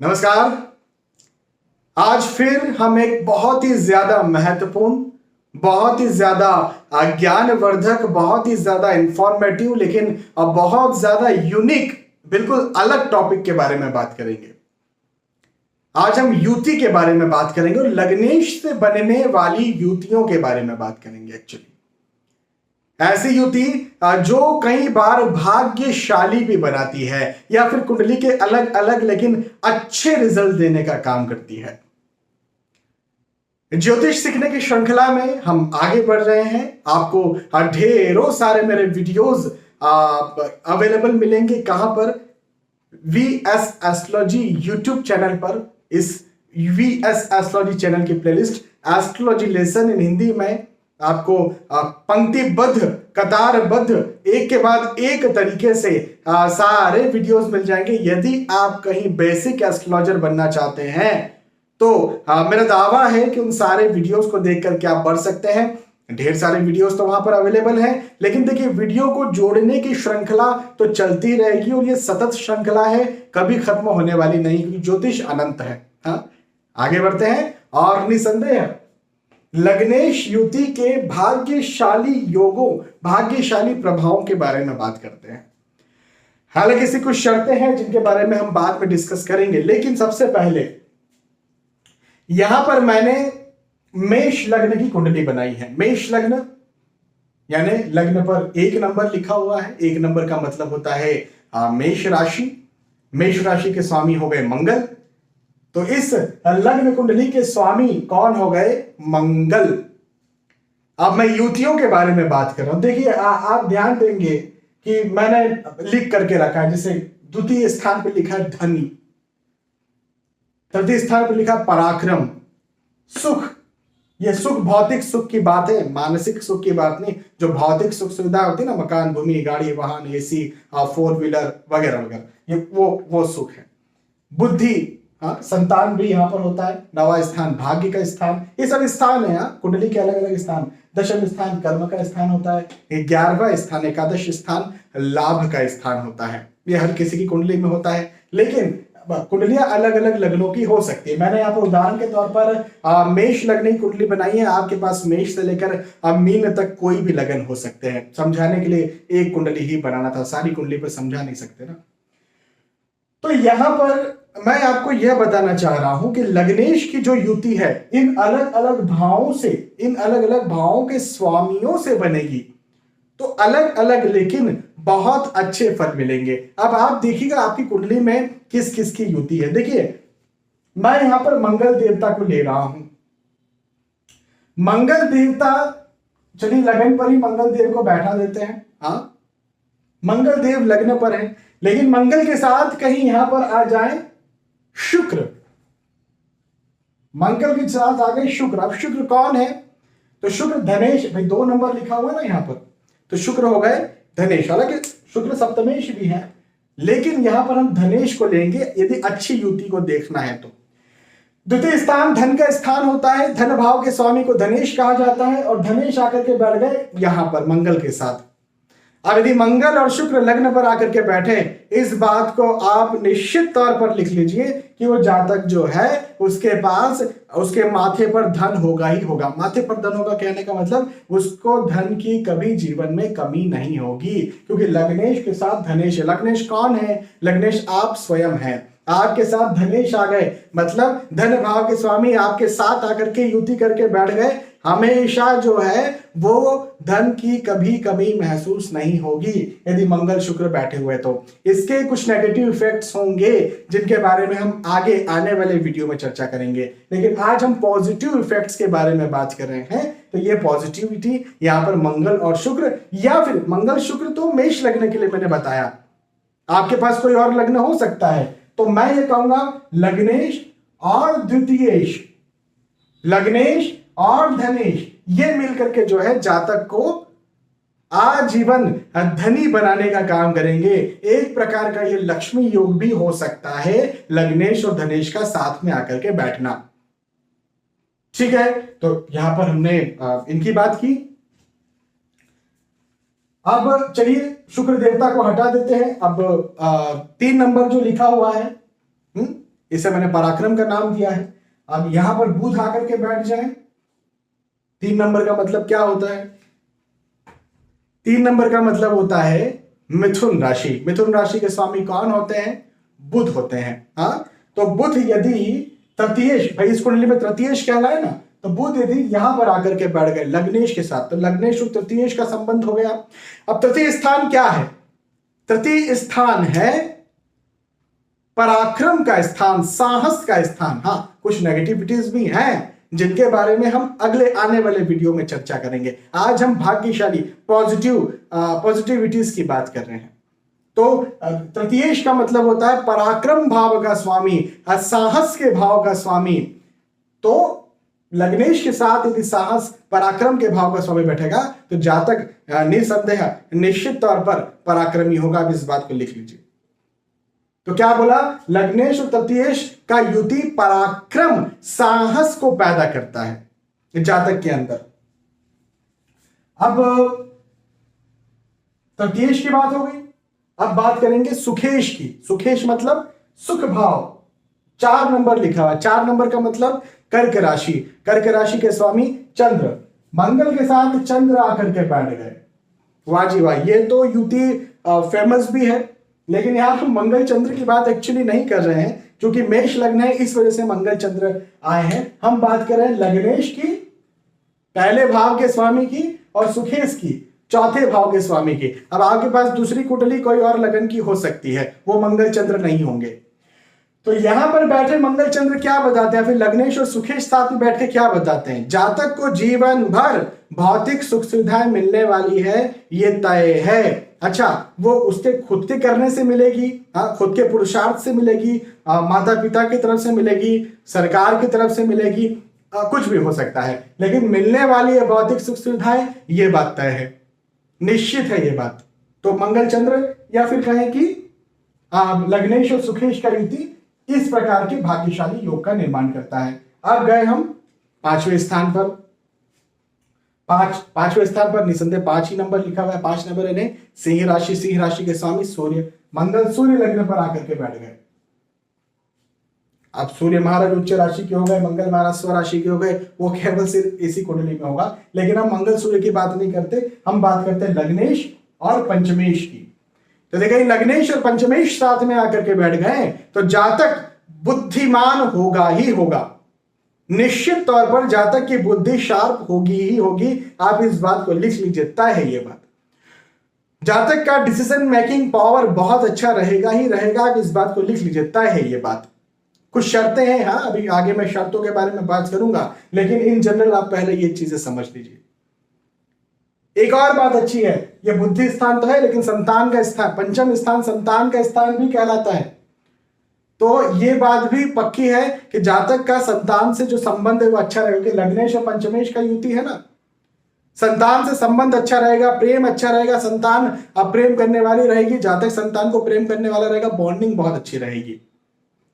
नमस्कार। आज फिर हम एक बहुत ही ज्यादा महत्वपूर्ण, बहुत ही ज्यादा ज्ञानवर्धक, बहुत ही ज्यादा इंफॉर्मेटिव लेकिन बहुत ज्यादा यूनिक, बिल्कुल अलग टॉपिक के बारे में बात करेंगे। आज हम युति के बारे में बात करेंगे और लग्नेश से बनने वाली युतियों के बारे में बात करेंगे। एक्चुअली ऐसी युति जो कई बार भाग्यशाली भी बनाती है या फिर कुंडली के अलग अलग लेकिन अच्छे रिजल्ट देने का काम करती है। ज्योतिष सीखने की श्रृंखला में हम आगे बढ़ रहे हैं। आपको ढेरों सारे मेरे वीडियोस अवेलेबल मिलेंगे। कहां पर? वीएस एस्ट्रोलॉजी यूट्यूब चैनल पर। इस वीएस एस्ट्रोलॉजी चैनल की playlist astrology lesson in Hindi में आपको पंक्तिबद्ध, कतारबद्ध, एक के बाद एक तरीके से सारे वीडियोस मिल जाएंगे। यदि आप कहीं बेसिक एस्ट्रोलॉजर बनना चाहते हैं तो मेरा दावा है कि उन सारे वीडियोस को देख करके आप बढ़ सकते हैं। ढेर सारे वीडियोस तो वहां पर अवेलेबल हैं, लेकिन देखिए वीडियो को जोड़ने की श्रृंखला तो चलती रहेगी और ये सतत श्रृंखला है, कभी खत्म होने वाली नहीं, क्योंकि ज्योतिष अनंत है। आगे बढ़ते हैं और निसंदेह लग्नेश युति के भाग्यशाली योगों, भाग्यशाली प्रभावों के बारे में बात करते हैं। हालांकि इसकी कुछ शर्तें हैं जिनके बारे में हम बाद में डिस्कस करेंगे, लेकिन सबसे पहले यहां पर मैंने मेष लग्न की कुंडली बनाई है। मेष लग्न यानी लग्न पर 1 नंबर लिखा हुआ है। 1 नंबर का मतलब होता है मेष राशि। मेष राशि के स्वामी हो गए मंगल। तो इस लग्न कुंडली के स्वामी कौन हो गए? मंगल। अब मैं युतियों के बारे में बात कर रहा हूं। देखिए आप ध्यान देंगे कि मैंने लिख करके रखा है, जैसे द्वितीय स्थान पर लिखा है धनी, तृतीय स्थान पर लिखा पराक्रम, सुख। यह सुख भौतिक सुख की बात है, मानसिक सुख की बात नहीं। जो भौतिक सुख सुविधा होती है ना, मकान, भूमि, गाड़ी, वाहन, एसी, 4 व्हीलर वगैरह वगैरह, ये वो सुख है। बुद्धि, संतान भी यहां पर होता है। 9वां स्थान भाग्य का स्थान, ये सब स्थान है कुंडली के अलग अलग स्थान। 10वां स्थान कर्म का स्थान होता है। 11वां स्थान, एकादश स्थान लाभ का स्थान होता है। ये हर किसी की कुंडली में होता है, लेकिन कुंडलियां अलग अलग लग्नों की हो सकती है। मैंने यहाँ पर उदाहरण के तौर पर मेष लग्न की कुंडली बनाई है। आपके पास मेष से लेकर मीन तक कोई भी लग्न हो सकते हैं। समझाने के लिए एक कुंडली ही बनाना था, सारी कुंडली पर समझा नहीं सकते ना। तो यहां पर मैं आपको यह बताना चाह रहा हूं कि लग्नेश की जो युति है इन अलग अलग भावों से, इन अलग अलग भावों के स्वामियों से बनेगी, तो अलग अलग लेकिन बहुत अच्छे फल मिलेंगे। अब आप देखिएगा आपकी कुंडली में किस किस की युति है। देखिए मैं यहां पर मंगल देवता को ले रहा हूं। मंगल देवता, चलिए लग्न पर ही मंगल देव को बैठा देते हैं। मंगल देव लग्न पर है, लेकिन मंगल के साथ कहीं यहां पर आ जाए शुक्र। मंगल के साथ आ गए शुक्र। अब शुक्र कौन है? तो शुक्र धनेश, भाई 2 नंबर लिखा हुआ ना यहां पर, तो शुक्र हो गए धनेश। हालांकि शुक्र सप्तमेश भी है, लेकिन यहां पर हम धनेश को लेंगे यदि अच्छी युति को देखना है तो। द्वितीय स्थान धन का स्थान होता है। धन भाव के स्वामी को धनेश कहा जाता है, और धनेश आकर के बैठ गए यहां पर मंगल के साथ। अब यदि मंगल और शुक्र लग्न पर आकर के बैठे, इस बात को आप निश्चित तौर पर लिख लीजिए कि वो जातक जो है उसके पास, उसके माथे पर धन होगा ही होगा। माथे पर धन होगा कहने का मतलब उसको धन की कभी जीवन में कमी नहीं होगी, क्योंकि लग्नेश के साथ धनेश है। लग्नेश कौन है? लग्नेश आप स्वयं हैं। आपके साथ धनेश आ गए मतलब धन भाव के स्वामी आपके साथ आकर के युति करके बैठ गए। हमेशा जो है वो धन की कभी कमी महसूस नहीं होगी यदि मंगल शुक्र बैठे हुए। तो इसके कुछ नेगेटिव इफेक्ट्स होंगे जिनके बारे में हम आगे आने वाले वीडियो में चर्चा करेंगे, लेकिन आज हम पॉजिटिव इफेक्ट्स के बारे में बात कर रहे हैं। तो ये पॉजिटिविटी यहाँ पर मंगल और शुक्र, या फिर मंगल शुक्र तो मेष लग्न के लिए मैंने बताया, आपके पास कोई और लग्न हो सकता है। तो मैं ये कहूंगा लग्नेश और द्वितीयेश, लग्नेश और धनेश, ये मिलकर के जो है जातक को आजीवन धनी बनाने का काम करेंगे। एक प्रकार का ये लक्ष्मी योग भी हो सकता है लग्नेश और धनेश का साथ में आकर के बैठना। ठीक है, तो यहां पर हमने इनकी बात की। अब चलिए शुक्र देवता को हटा देते हैं। अब 3 नंबर जो लिखा हुआ है, इसे मैंने पराक्रम का नाम दिया है। अब यहां पर बुध आकर के बैठ जाए, 3 नंबर का मतलब क्या होता है? 3 नंबर का मतलब होता है मिथुन राशि। मिथुन राशि के स्वामी कौन होते हैं? बुध होते हैं। हाँ, तो बुध यदि तृतीयेश, भाई इस कुंडली में तृतीयेश कहलाए ना, तो बुध यदि यहां पर आकर के बैठ गए लग्नेश के साथ, तो लग्नेश और तृतीयेश का संबंध हो गया। अब तृतीय स्थान क्या है? तृतीय स्थान है पराक्रम का स्थान, साहस का स्थान। हाँ, कुछ नेगेटिविटीज भी हैं जिनके बारे में हम अगले आने वाले वीडियो में चर्चा करेंगे। आज हम भाग्यशाली पॉजिटिविटीज की बात कर रहे हैं। तो तृतीयेश का मतलब होता है पराक्रम भाव का स्वामी, साहस के भाव का स्वामी। तो लग्नेश के साथ यदि साहस पराक्रम के भाव का स्वामी बैठेगा तो जातक निसंदेह निश्चित तौर पर पराक्रमी होगा। आप इस बात को लिख लीजिए। तो क्या बोला? लग्नेश और तृतीयेश का युति पराक्रम, साहस को पैदा करता है जातक के अंदर। अब तृतीयेश की बात हो गई, अब बात करेंगे सुखेश की। सुखेश मतलब सुख भाव। 4 नंबर लिखा हुआ। 4 नंबर का मतलब कर्क राशि। कर्क राशि के स्वामी चंद्र, मंगल के साथ चंद्र आकर के बैठ गए। वाह जी वाह, ये तो युति फेमस भी है, लेकिन यहां हम मंगल चंद्र की बात एक्चुअली नहीं कर रहे हैं, क्योंकि मेष लग्न है, इस वजह से मंगल चंद्र आए हैं। हम बात कर रहे हैं लग्नेश की, पहले भाव के स्वामी की, और सुखेश की, चौथे भाव के स्वामी की। अब आपके पास दूसरी कुंडली कोई और लगन की हो सकती है, वो मंगल चंद्र नहीं होंगे। तो यहां पर बैठे मंगल चंद्र क्या बताते हैं? फिर लग्नेश और सुखेश साथ में बैठ के क्या बताते हैं? जातक को जीवन भर भौतिक सुख सुविधाएं मिलने वाली है, ये तय है। अच्छा, वो उसके खुद के करने से मिलेगी, खुद के पुरुषार्थ से मिलेगी, माता पिता की तरफ से मिलेगी, सरकार की तरफ से मिलेगी, कुछ भी हो सकता है, लेकिन मिलने वाली है भौतिक सुख सुविधाएं, ये बात तय है, निश्चित है ये बात। तो मंगल चंद्र या फिर कहें कि लग्नेश और सुखेश का युति इस प्रकार के भाग्यशाली योग का निर्माण करता है। अब गए हम 5वें स्थान पर। पांचवें स्थान पर निसंदेह 5 ही नंबर लिखा हुआ है। 5 नंबर यानी सिंह राशि। सिंह राशि के स्वामी सूर्य, मंगल सूर्य लग्न पर आकर के बैठ गए। अब सूर्य महाराज उच्च राशि के हो गए, मंगल महाराज स्व राशि के हो गए, वो केवल सिर्फ इसी कुंडली में होगा। लेकिन हम मंगल सूर्य की बात नहीं करते, हम बात करते हैं लग्नेश और पंचमेश की। तो देखिए, लग्नेश और पंचमेश साथ में आकर के बैठ गए तो जातक बुद्धिमान होगा ही होगा, निश्चित तौर पर जातक की बुद्धि शार्प होगी ही होगी। आप इस बात को लिख लीजिए, तय है ये बात। जातक का डिसीजन मेकिंग पावर बहुत अच्छा रहेगा ही रहेगा। आप इस बात को लिख लीजिए, तय है ये बात। कुछ शर्तें हैं, हाँ, अभी आगे मैं शर्तों के बारे में बात करूंगा, लेकिन इन जनरल आप पहले ये चीजें समझ लीजिए। एक और बात अच्छी है, ये बुद्धि स्थान तो है, लेकिन संतान का स्थान, पंचम स्थान संतान का स्थान भी कहलाता है। तो ये बात भी पक्की है कि जातक का संतान से जो संबंध है वो अच्छा रहेगा। लग्नेश और पंचमेश का युति है ना, संतान से संबंध अच्छा रहेगा, प्रेम अच्छा रहेगा, संतान प्रेम करने वाली रहेगी, जातक संतान को प्रेम करने वाला रहेगा, बॉन्डिंग बहुत अच्छी रहेगी।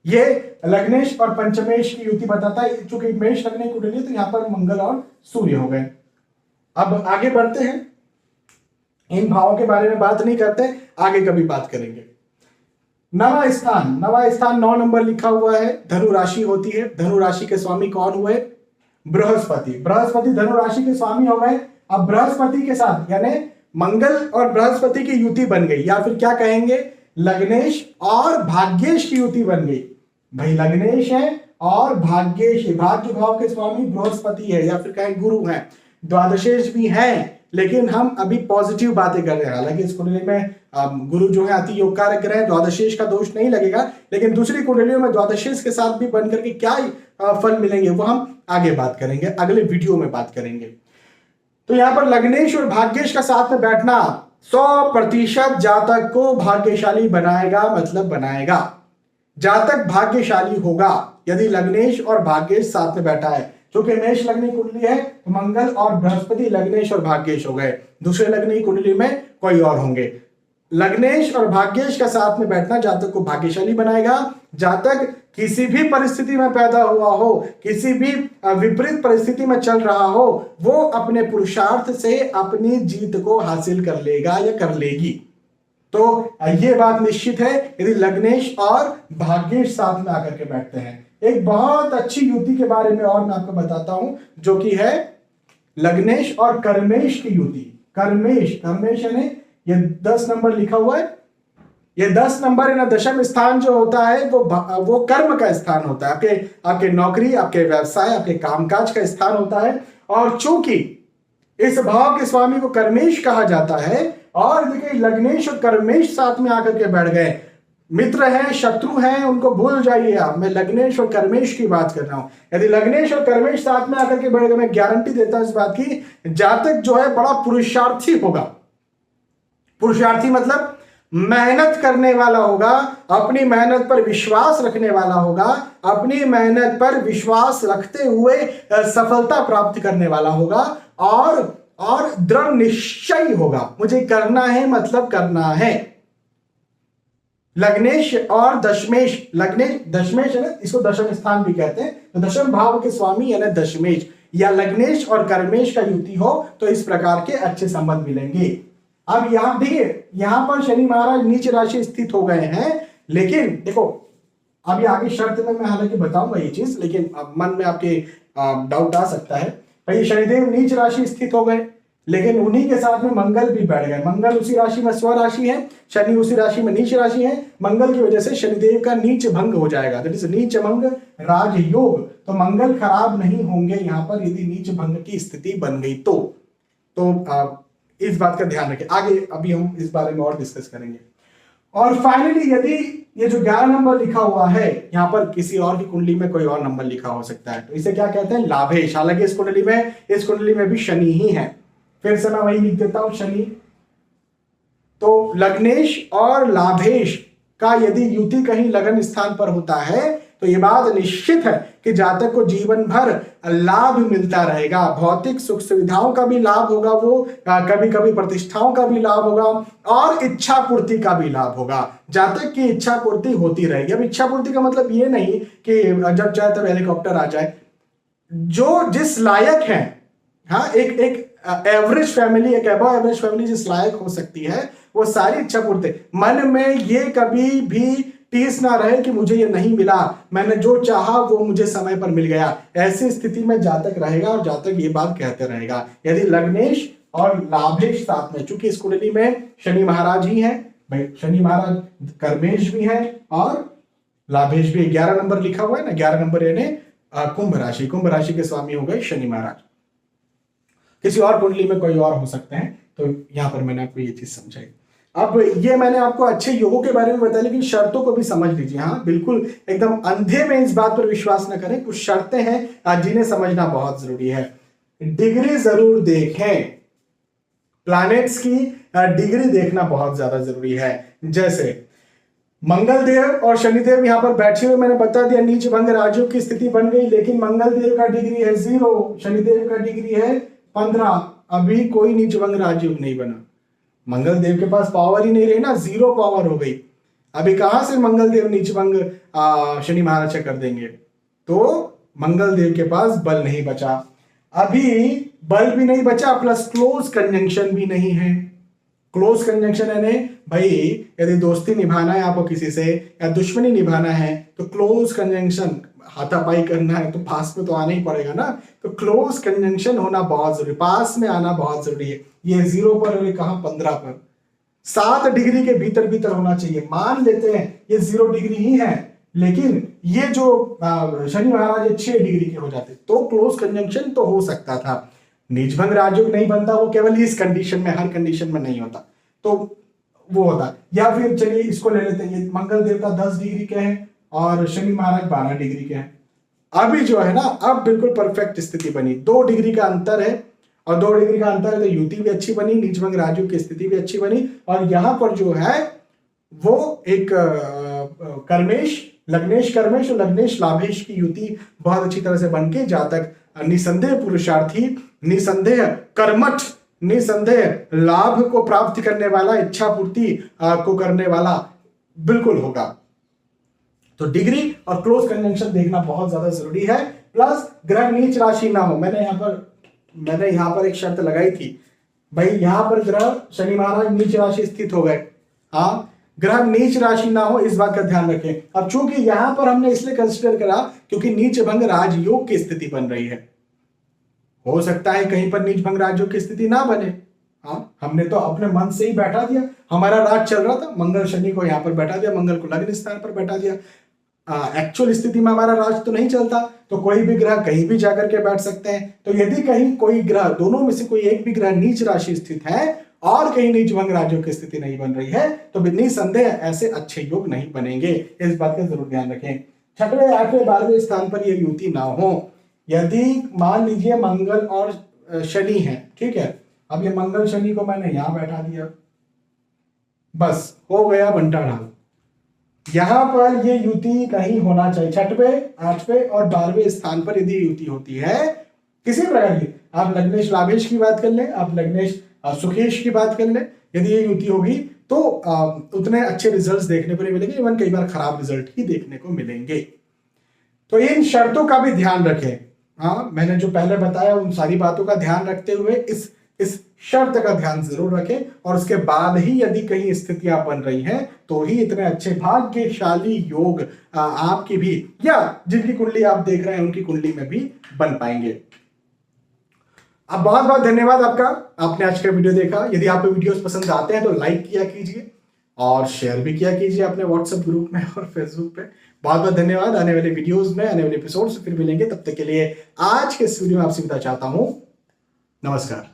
ये लग्नेश और पंचमेश की युति बताता है। चूंकि मेष लगने को तो यहां पर मंगल और सूर्य हो गए। अब आगे बढ़ते हैं, इन भावों के बारे में बात नहीं करते, आगे कभी बात करेंगे। नवा स्थान 9 नंबर लिखा हुआ है, धनु राशि होती है। धनु राशि के स्वामी कौन हुए? बृहस्पति। बृहस्पति धनु राशि के स्वामी हो गए। अब बृहस्पति के साथ यानी मंगल और बृहस्पति की युति बन गई, या फिर क्या कहेंगे, लग्नेश और भाग्येश की युति बन गई। भाई लग्नेश है और भाग्येश, भाग्य भाव के स्वामी बृहस्पति है, या फिर कहें गुरु है। द्वादशेश भी हैं, लेकिन हम अभी पॉजिटिव बातें कर रहे हैं। हालांकि इस कुंडली में गुरु जो है अति योग कारक ग्रह है, द्वादशेश का दोष नहीं लगेगा, लेकिन दूसरी कुंडलियों में द्वादशेश के साथ भी बनकर के क्या फल मिलेंगे वो हम आगे बात करेंगे, अगले वीडियो में बात करेंगे। तो यहाँ पर लग्नेश और भाग्येश का साथ में बैठना 100% जातक को भाग्यशाली बनाएगा, मतलब बनाएगा। जातक भाग्यशाली होगा यदि लग्नेश और भाग्येश साथ में बैठा है। क्योंकि मेष लग्न की कुंडली है तो मंगल और बृहस्पति लग्नेश और भाग्येश हो गए। दूसरे लग्न की कुंडली में कोई और होंगे। लग्नेश और भाग्येश का साथ में बैठना जातक को भाग्यशाली बनाएगा। जातक किसी भी परिस्थिति में पैदा हुआ हो, किसी भी विपरीत परिस्थिति में चल रहा हो, वो अपने पुरुषार्थ से अपनी जीत को हासिल कर लेगा या कर लेगी। तो ये बात निश्चित है यदि लग्नेश और भाग्येश साथ में आकर के बैठते हैं। एक बहुत अच्छी युति के बारे में और मैं आपको बताता हूं, जो कि है लग्नेश और कर्मेश की युति। कर्मेश यानी ये 10 नंबर लिखा हुआ है, ये 10 नंबर है ना, दशम स्थान जो होता है वो कर्म का स्थान होता है, आपके नौकरी, आपके व्यवसाय, आपके कामकाज का स्थान होता है। और चूंकि इस भाव के स्वामी को कर्मेश कहा जाता है, और देखिए लग्नेश और कर्मेश साथ में आकर के बैठ गए, मित्र हैं शत्रु हैं उनको भूल जाइए आप, मैं लग्नेश और कर्मेश की बात कर रहा हूं। यदि लग्नेश और कर्मेश साथ में आकर के बैठ गए, मैं गारंटी देता हूं इस बात की, जातक जो है बड़ा पुरुषार्थी होगा। पुरुषार्थी मतलब मेहनत करने वाला होगा, अपनी मेहनत पर विश्वास रखने वाला होगा, अपनी मेहनत पर विश्वास रखते हुए सफलता प्राप्त करने वाला होगा, और दृढ़ निश्चय होगा, मुझे करना है मतलब करना है। लग्नेश और दशमेश, दशमेश है ना, इसको दशम स्थान भी कहते हैं, तो दशम भाव के स्वामी यानी दशमेश या लग्नेश और कर्मेश का युति हो तो इस प्रकार के अच्छे संबंध मिलेंगे। अब यहां देखिए, यहां पर शनि महाराज नीच राशि स्थित हो गए हैं, लेकिन देखो अभी आगे शर्त में मैं हालांकि बताऊंगा ये चीज, लेकिन मन में आपके डाउट आ सकता है भाई शनिदेव नीच राशि स्थित हो गए, लेकिन उन्हीं के साथ में मंगल भी बैठ गए। मंगल उसी राशि में स्व राशि है, शनि उसी राशि में नीच राशि है। मंगल की वजह से शनिदेव का नीच भंग हो जाएगा, दैट इज नीच भंग राजयोग, तो मंगल खराब नहीं होंगे यहाँ पर यदि नीच भंग की स्थिति बन गई तो इस बात का ध्यान रखें। आगे अभी हम इस बारे में और डिस्कस करेंगे। और फाइनली यदि ये जो 11 नंबर लिखा हुआ है, यहाँ पर किसी और की कुंडली में कोई और नंबर लिखा हो सकता है, तो इसे क्या कहते हैं, लाभेश। हालांकि इस कुंडली में भी शनि ही है, फिर से मैं वही लिख देता हूं शनि। तो लग्नेश और लाभेश का यदि युति कहीं लगन स्थान पर होता है तो यह बात निश्चित है कि जातक को जीवन भर लाभ मिलता रहेगा, भौतिक सुख सुविधाओं का भी लाभ होगा, वो कभी कभी प्रतिष्ठाओं का भी लाभ होगा, और इच्छा पूर्ति का भी लाभ होगा। जातक की इच्छा पूर्ति होती रहेगी। अब इच्छा पूर्ति का मतलब ये नहीं कि जब चाहे तब हेलीकॉप्टर आ जाए, जो जिस लायक है, हाँ, एक एवरेज फैमिली, एक अबव एवरेज फैमिली जिस लायक हो सकती है, वो सारी इच्छा पूर्ति, मन में ये कभी भी टीस ना रहे कि मुझे ये नहीं मिला, मैंने जो चाहा वो मुझे समय पर मिल गया, ऐसी स्थिति में जातक रहेगा और जातक ये बात कहते रहेगा। यदि लग्नेश और लाभेश साथ में, चूंकि इस कुंडली में शनि महाराज ही हैं भाई, शनि महाराज कर्मेश भी हैं और लाभेश भी, 11 नंबर लिखा हुआ है ना, 11 नंबर यानी कुंभ राशि के स्वामी हो गए शनि महाराज। किसी और कुंडली में कोई और हो सकते हैं, तो यहां पर मैंने आपको ये चीज समझाई। अब ये मैंने आपको अच्छे योगों के बारे में बताया, लेकिन शर्तों को भी समझ लीजिए। हाँ, बिल्कुल एकदम अंधे में इस बात पर विश्वास न करें, कुछ शर्तें हैं जिन्हें समझना बहुत जरूरी है। डिग्री जरूर देखें, प्लैनेट्स की डिग्री देखना बहुत ज्यादा जरूरी है। जैसे मंगल देव और शनिदेव यहाँ पर बैठे हुए, मैंने बता दिया नीच भंग राजयोग की स्थिति बन गई, लेकिन मंगल देव का डिग्री है 0, शनिदेव का डिग्री है 15, अभी कोई नीच भंग राजयोग नहीं बना। मंगल देव के पास पावर ही नहीं रही ना, 0 पावर हो गई। अभी कहां से मंगल देव नीच भंग शनि महाराज कर देंगे, तो मंगल देव के पास बल नहीं बचा, अभी बल भी नहीं बचा, प्लस क्लोज कंजंक्शन भी नहीं है। क्लोज कंजंक्शन यानी भाई यदि दोस्ती निभाना है आपको किसी से या दुश्मनी निभाना है, तो क्लोज कंजंक्शन, हाथापाई करना है तो पास में तो आना ही पड़ेगा ना, तो क्लोज कंजंक्शन होना बहुत जरूरी, पास में आना बहुत जरूरी है। ये 0 पर और कहां 15 पर, 7 डिग्री के भीतर होना चाहिए। मान लेते हैं ये 0 डिग्री ही है, लेकिन ये जो शनि महाराज 6 डिग्री के हो जाते तो क्लोज कंजंक्शन तो हो सकता था। नीचभंग राजयोग नहीं बनता, वो केवल इस कंडीशन में, हर कंडीशन में नहीं होता, तो वो होता। या फिर चलिए इसको ले लेते हैं, मंगल देवता 10 डिग्री के हैं और शनि महाराज 12 डिग्री के हैं। अभी जो है ना, अब बिल्कुल परफेक्ट स्थिति बनी, 2 डिग्री का अंतर है, और 2 डिग्री का अंतर है तो युति भी अच्छी बनी, नीचभंग राजयोग की स्थिति भी अच्छी बनी, और यहां पर जो है वो एक लग्नेश कर्मेश और लग्नेश लाभेश की युति बहुत अच्छी तरह से बनके जातक निसंदेह पुरुषार्थी, निसंदेह कर्मठ, निसंदेह लाभ को प्राप्त करने वाला, इच्छा पूर्ति को करने वाला बिल्कुल होगा। तो डिग्री और क्लोज कंजंक्शन देखना बहुत ज्यादा जरूरी है, प्लस ग्रह नीच राशि ना हो। मैंने यहाँ पर एक शर्त लगाई थी भाई, यहां पर ग्रह शनि महाराज नीच राशि स्थित हो गए, हाँ, ग्रह नीच राशि ना हो, इस बात का ध्यान रखें। अब चूंकि यहां पर हमने इसलिए कंसिडर करा क्योंकि नीच भंग राजयोग की स्थिति बन रही है। हो सकता है कहीं पर नीच भंग राजयोग की स्थिति ना बने। हाँ, हमने तो अपने मन से ही बैठा दिया, हमारा राज चल रहा था, मंगल शनि को यहां पर बैठा दिया, मंगल को लग्न स्थान पर बैठा दिया। एक्चुअल स्थिति में हमारा राज तो नहीं चलता, तो कोई भी ग्रह कहीं भी जाकर के बैठ सकते हैं। तो यदि कहीं कोई ग्रह, दोनों में से कोई एक भी ग्रह नीच राशि स्थित है और कहीं नीच भंग राजयोग की स्थिति नहीं बन रही है, तो निसंदेह ऐसे अच्छे योग नहीं बनेंगे। इस बात का जरूर ध्यान रखें। 6वें, 8वें, 12वें स्थान पर यह युति ना हो। यदि मान लीजिए मंगल और शनि है, ठीक है, अब ये मंगल शनि को मैंने यहां बैठा दिया, बस हो गया बंटा ढाल। यहां पर ये युति नहीं होना चाहिए। 6वें, 8वें और 12वें स्थान पर यदि युति होती है किसी प्रकार की, आप लग्नेश लाभेश की बात कर लें, आप लग्नेश सुखेश की बात कर लें, यदि ये युति होगी तो उतने अच्छे रिजल्ट्स देखने को नहीं मिलेंगे, इवन कई बार खराब रिजल्ट ही देखने को मिलेंगे। तो इन शर्तों का भी ध्यान रखें। हाँ, मैंने जो पहले बताया उन सारी बातों का ध्यान रखते हुए इस शर्त का ध्यान जरूर रखें, और उसके बाद ही यदि कहीं स्थितियां बन रही हैं तो ही इतने अच्छे भाग्यशाली योग आपकी भी या जिनकी कुंडली आप देख रहे हैं उनकी कुंडली में भी बन पाएंगे। अब बहुत बहुत धन्यवाद आपका, आपने आज का वीडियो देखा। यदि आपको वीडियोस पसंद आते हैं तो लाइक किया कीजिए और शेयर भी किया कीजिए अपने व्हाट्सएप ग्रुप में और फेसबुक पे। बहुत बहुत धन्यवाद। आने वाले वीडियोस में, आने वाले एपिसोड से फिर मिलेंगे। तब तक के लिए आज के इस वीडियो में आपसे विदा चाहता हूं। नमस्कार।